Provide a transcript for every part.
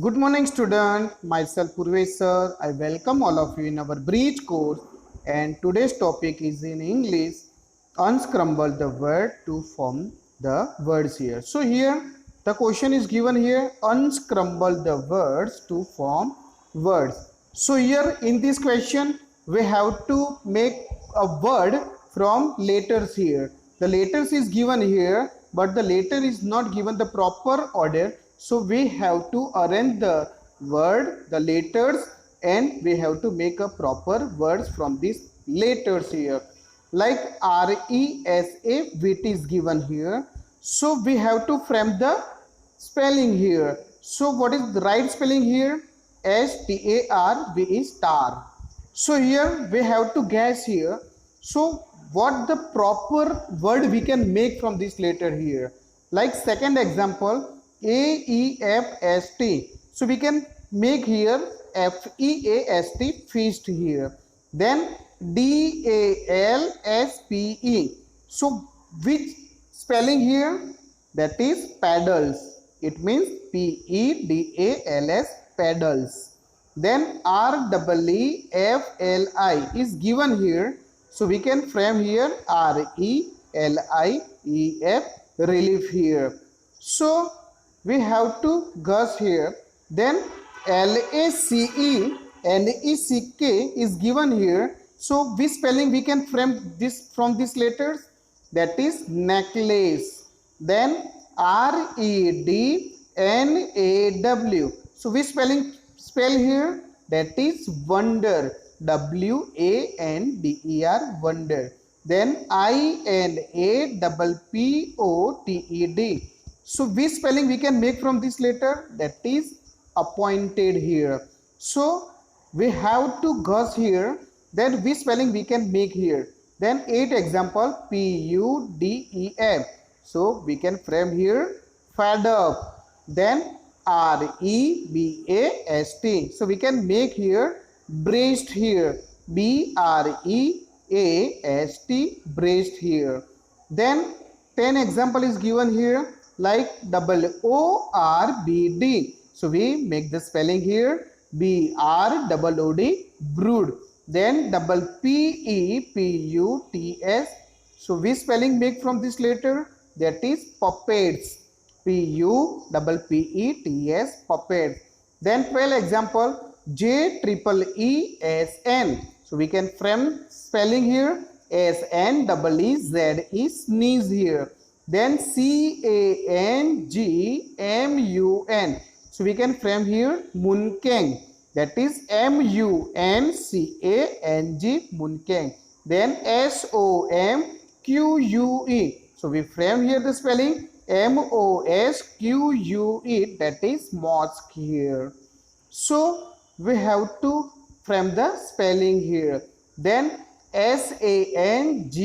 Good morning, student. Myself, Purvesh sir. I welcome all of you in our bridge course. And today's topic is in English. Unscramble the word to form the words here. So here the question is given here. Unscramble the words to form words. So here in this question we have to make a word from letters here. The letters is given here, but the letter is not given the proper order. So we have to arrange the word, the letters, and we have to make a proper words from these letters here. Like RESA, which is given here. So we have to frame the spelling here. So what is the right spelling here? STARV is star. So here we have to guess here. So what the proper word we can make from this letter here? Like second example, AEFST. So we can make here FEAST, feast here. Then DALSPE. So which spelling here? That is paddles. It means PEDALS, paddles. Then REEFLI is given here. So we can frame here RELIEF, relief here. So we have to guess here. Then LACE, NECK is given here. So which spelling we can frame this from these letters? That is necklace. Then REDNAW. So which spell here? That is wonder. WANDER, wonder. Then INAPPOTED. So which spelling we can make from this letter? That is appointed here. So we have to guess here that which spelling we can make here. Then 8 example, PUDEF. So we can frame here fed up. Then REBAST. So we can make here breast here. BREAST, breast here. Then 10 example is given here like ORBD. So we make the spelling here BROOD, brood. Then PEPUTS. So we spelling make from this letter? That is puppets. PUPPETS, puppet. Then 12 example, JEEESN. So we can frame spelling here SNEEZE, sneeze here. Then CANGMUN. So we can frame here Munkang. That is MUNCANG, Munkang. Then SOMQUE. So we frame here the spelling MOSQUE, that is mosque here. So we have to frame the spelling here. Then SANGRO.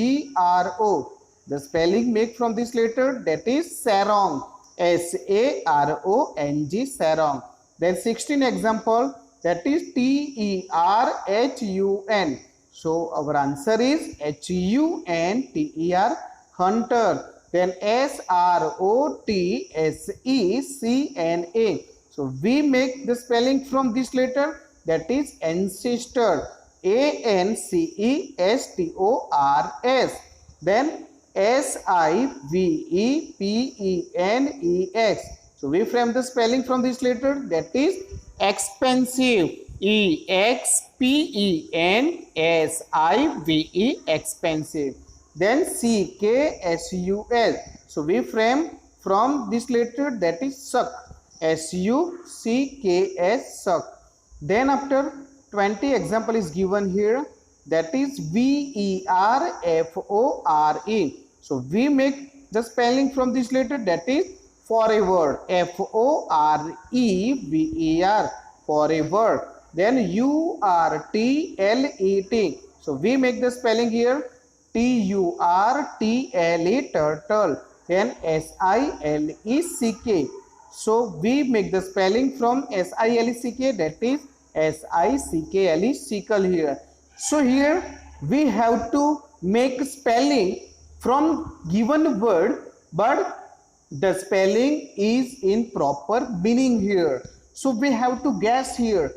The spelling make from this letter, that is sarong. SARONG, sarong. Then 16 example, that is TERHUN. So our answer is HUNTER, hunter. Then SROTSECNA. So we make the spelling from this letter, that is ancestor. ANCESTORS. Then SIVEPENEX. So we frame the spelling from this letter, that is expensive. EXPENSIVE, expensive. Then CKSUL. So we frame from this letter, that is suck. SUCKS, suck. Then after 20 example is given here, that is VERFORE. So we make the spelling from this letter, that is forever. FOREVER, forever. Then URTLET. So we make the spelling here TURTLE, turtle. Then SILECK. So we make the spelling from SILECK, that is SICKLE, sickle here. So here we have to make spelling from given word, but the spelling is in proper meaning here. So we have to guess here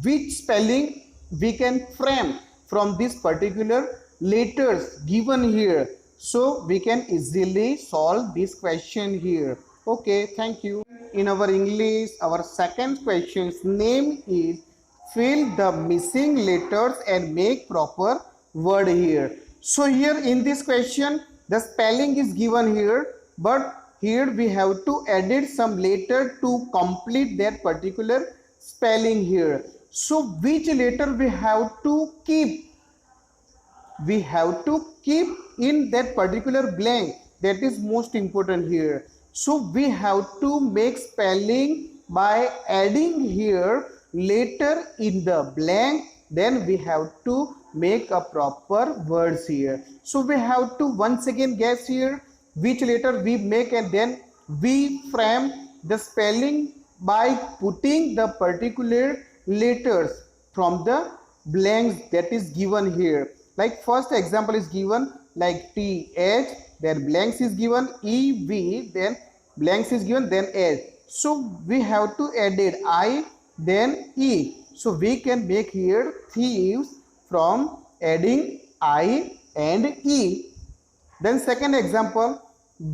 which spelling we can frame from this particular letters given here. So we can easily solve this question here. Okay, thank you. In our English, our second question's name is fill the missing letters and make proper word here. So here in this question, the spelling is given here, but here we have to edit some letter to complete that particular spelling here. So which letter we have to keep? We have to keep in that particular blank. That is most important here. So we have to make spelling by adding here letter in the blank. Then we have to make a proper words here. So we have to once again guess here which letter we make, and then we frame the spelling by putting the particular letters from the blanks that is given here. Like first example is given like TH, then blanks is given, EV, then blanks is given, then H. So we have to edit I, then E. So we can make here thieves from adding I and E. Then second example,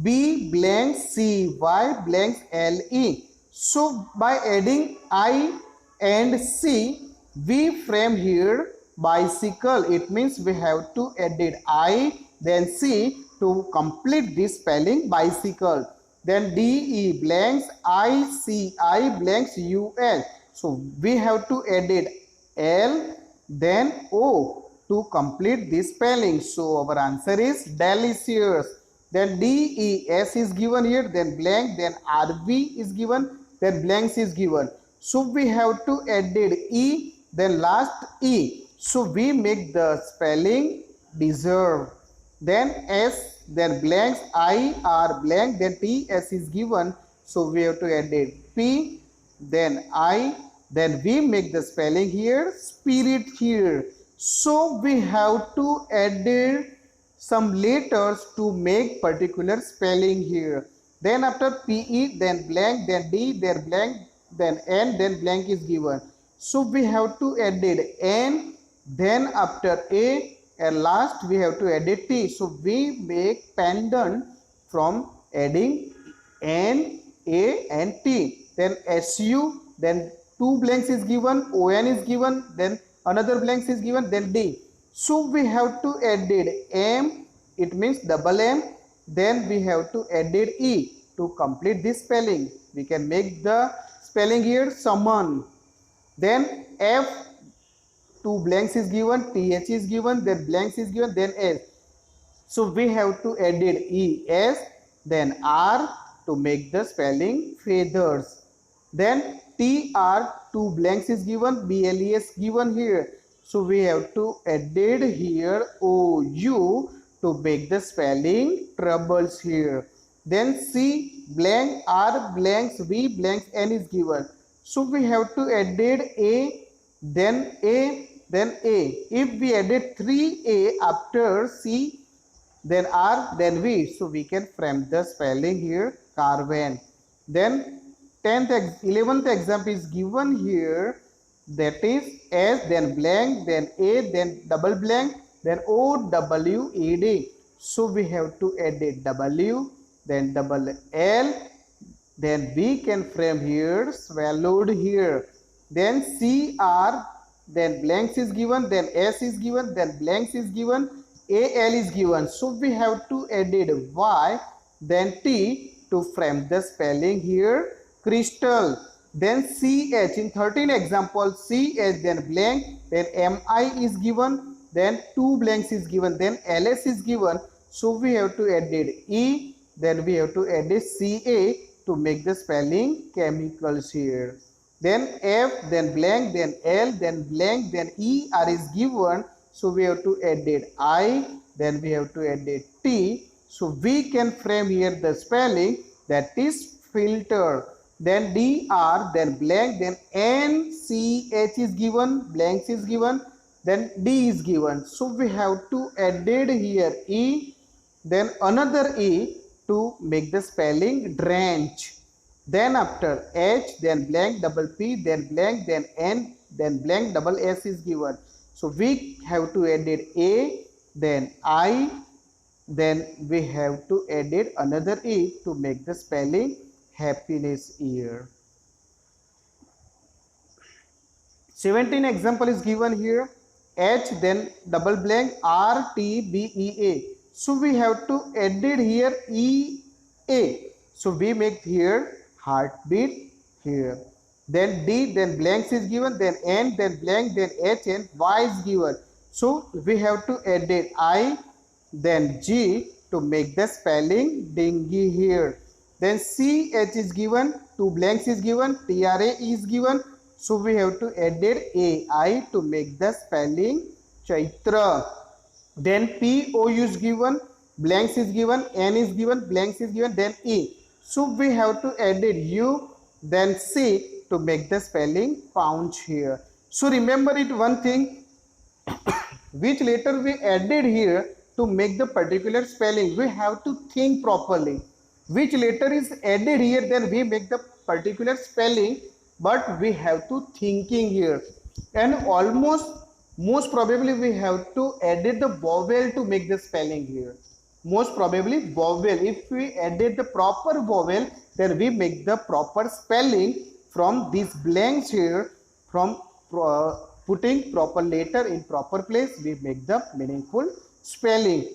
B blank C, Y blank L E. So by adding I and C, we frame here bicycle. It means we have to edit I then C to complete this spelling bicycle. Then D E blanks I C I blanks U L. So we have to edit L then O to complete this spelling. So our answer is delicious. Then DES is given here, then blank, then RV is given, then blanks is given. So we have to edit E, then last E. So we make the spelling deserve. Then S, then blanks, I, R, blank, then TS is given. So we have to edit P, then I, then we make the spelling here, spirit here. So we have to edit some letters to make particular spelling here. Then after PE, then blank, then D, then blank, then N, then blank is given. So we have to edit N, then after A, and last we have to edit T. So we make pendant from adding N, A and T. Then SU, then two blanks is given, ON is given, then another blanks is given, then D. So we have to edit M, it means double M, then we have to edit E to complete this spelling. We can make the spelling here summon. Then F, two blanks is given, TH is given, then blanks is given, then S. So we have to edit ES, then R to make the spelling feathers. Then TR, two blanks is given, BLES given here. So we have to edit here OU to make the spelling troubles here. Then C blank, R blanks, V blanks, N is given. So we have to edit A, then A, then A. If we edit 3A after C, then R, then V. So we can frame the spelling here, caravan. Then 11th example is given here, that is S, then blank, then A, then double blank, then OWED. So we have to edit W, then double L, then we can frame here swallowed here. Then CR, then blanks is given, then S is given, then blanks is given, AL is given. So we have to edit Y, then T to frame the spelling here crystal. Then CH, in 13 example, CH, then blank, then MI is given, then two blanks is given, then LS is given. So we have to edit E, then we have to edit CA to make the spelling chemicals here. Then F, then blank, then L, then blank, then ER is given. So we have to edit I, then we have to edit T. So we can frame here the spelling, that is filter. Then DR, then blank, then NCH is given, blanks is given, then D is given. So we have to edit here E, then another E to make the spelling drench. Then after H, then blank double P, then blank, then N, then blank double S is given. So we have to edit A, then I, then we have to edit another E to make the spelling happiness year. 17 example is given here. H, then double blank R T B E A. So we have to edit here E A. So we make here heartbeat here. Then D, then blanks is given, then N, then blank, then H, and Y is given. So we have to edit I, then G to make the spelling dingy here. Then C H is given, two blanks is given, TRA is given. So we have to edit AI to make the spelling Chaitra. Then PO is given, blanks is given, N is given, blanks is given, then E. So we have to edit U, then C to make the spelling pounce here. So remember it one thing, which letter we added here to make the particular spelling, we have to think properly. Which letter is added here, then we make the particular spelling, but we have to thinking here. And almost most probably we have to edit the vowel to make the spelling here. Most probably vowel. If we edit the proper vowel, then we make the proper spelling from these blanks here. From putting proper letter in proper place, we make the meaningful spelling.